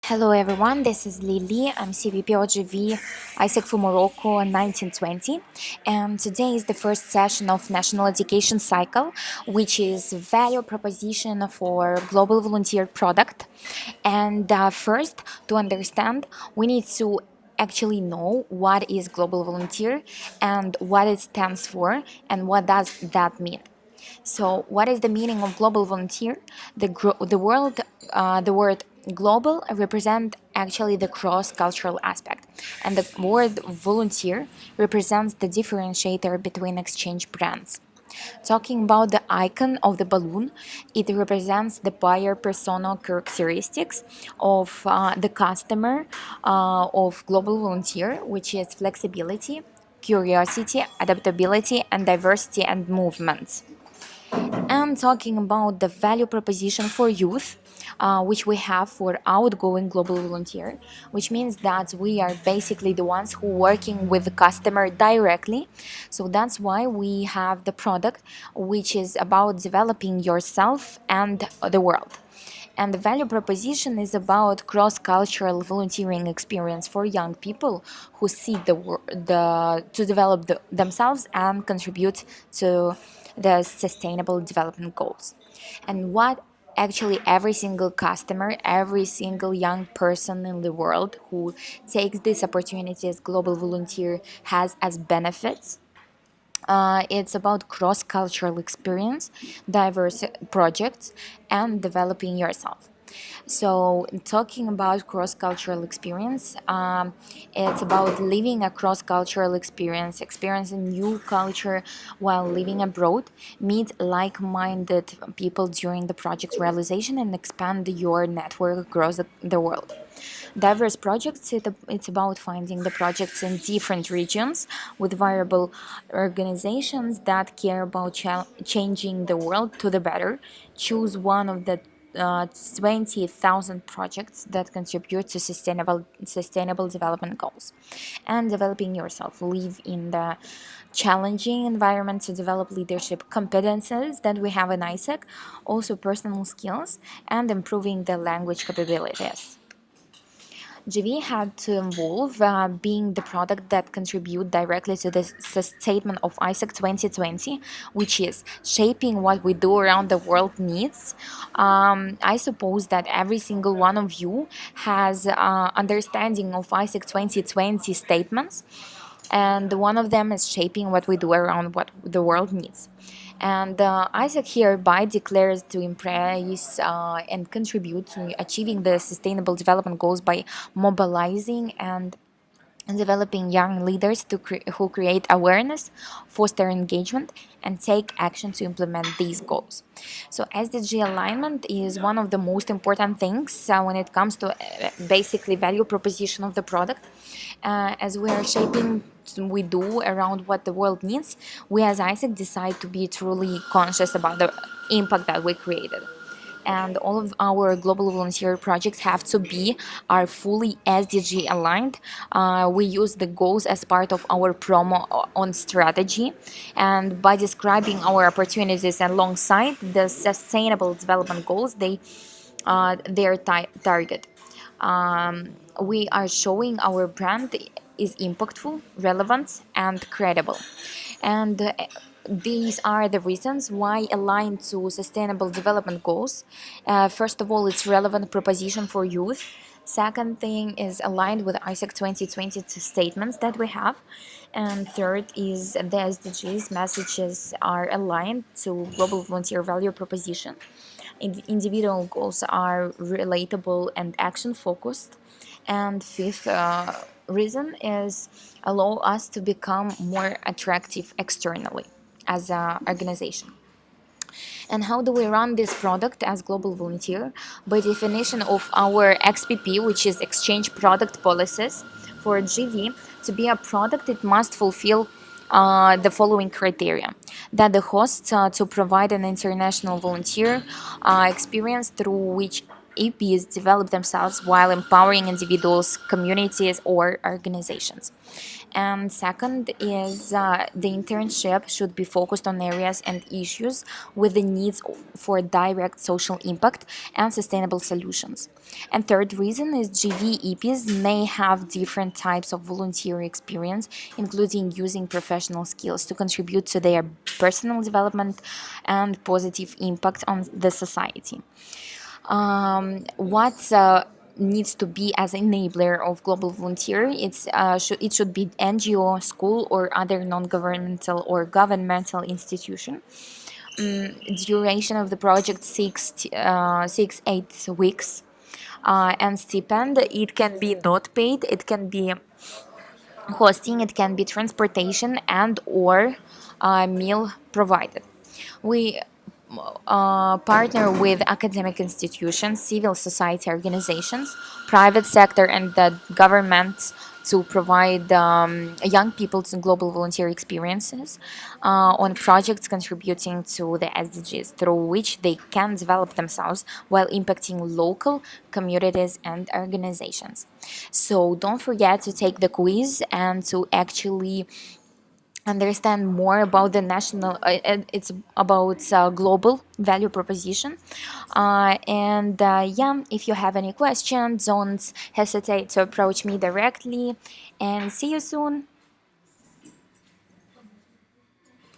Hello everyone, this is Lily, MCVP oGV, Isaac for Morocco in 1920, and today is the first session of National Education Cycle, which is value proposition for global volunteer product. And first, to understand, we need to actually know what is global volunteer and what it stands for and what does that mean. So, what is the meaning of global volunteer? The word global represent actually the cross-cultural aspect, and the word volunteer represents the differentiator between exchange brands. Talking about the icon of the balloon, it represents the buyer persona characteristics of the customer of global volunteer, which is flexibility, curiosity, adaptability, and diversity and movements. And talking about the value proposition for youth, which we have for outgoing global volunteer, which means that we are basically the ones who working with the customer directly. So that's why we have the product, which is about developing yourself and the world. And the value proposition is about cross-cultural volunteering experience for young people who see to develop themselves and contribute to the sustainable development goals. And what actually every single customer, every single young person in the world who takes this opportunity as global volunteer has as benefits, it's about cross-cultural experience, diverse projects, and developing yourself. So, talking about cross-cultural experience, it's about living a cross-cultural experience, experiencing new culture while living abroad, meet like-minded people during the project realization, and expand your network across the world. Diverse projects, it's about finding the projects in different regions with viable organizations that care about changing the world to the better. Choose one of the 20,000 projects that contribute to sustainable development goals, and developing yourself. Live in the challenging environment to develop leadership competences that we have in ISEC, also personal skills, and improving the language capabilities. GV had to involve being the product that contribute directly to the statement of ISAC 2020, which is shaping what we do around the world needs. I suppose that every single one of you has understanding of ISAC 2020 statements, and one of them is shaping what we do around what the world needs. And Isaac hereby declares to embrace and contribute to achieving the sustainable development goals by mobilizing and developing young leaders who create awareness, foster engagement, and take action to implement these goals. So, SDG alignment is one of the most important things when it comes to basically value proposition of the product. As we are shaping we do around what the world needs, we as ISEC decide to be truly conscious about the impact that we created. And all of our global volunteer projects have to be are fully SDG aligned. We use the goals as part of our promo on strategy, and by describing our opportunities alongside the sustainable development goals, their target. We are showing our brand is impactful, relevant, and credible. And these are the reasons why aligned to sustainable development goals. First of all, it's relevant proposition for youth. Second thing is aligned with ISAC 2020 statements that we have. And third is the SDGs messages are aligned to global volunteer value proposition. Individual goals are relatable and action focused. And fifth reason is allow us to become more attractive externally as an organization. And how do we run this product as global volunteer? By definition of our XPP, which is exchange product policies for GV, to be a product, it must fulfill the following criteria: that the host to provide an international volunteer experience through which APs develop themselves while empowering individuals, communities, or organizations. And second is the internship should be focused on areas and issues with the needs for direct social impact and sustainable solutions. And third reason is GVEPs may have different types of volunteer experience, including using professional skills to contribute to their personal development and positive impact on the society. What needs to be as enabler of global volunteer, it should be NGO, school, or other non-governmental or governmental institution. Duration of the project 8 weeks, and stipend, it can be not paid, it can be hosting, it can be transportation and or meal provided. We partner with academic institutions, civil society organizations, private sector, and the government to provide young people to global volunteer experiences on projects contributing to the SDGs, through which they can develop themselves while impacting local communities and organizations. So don't forget to take the quiz and to actually understand more about the national it's about global value proposition, and yeah, if you have any questions, don't hesitate to approach me directly, and see you soon.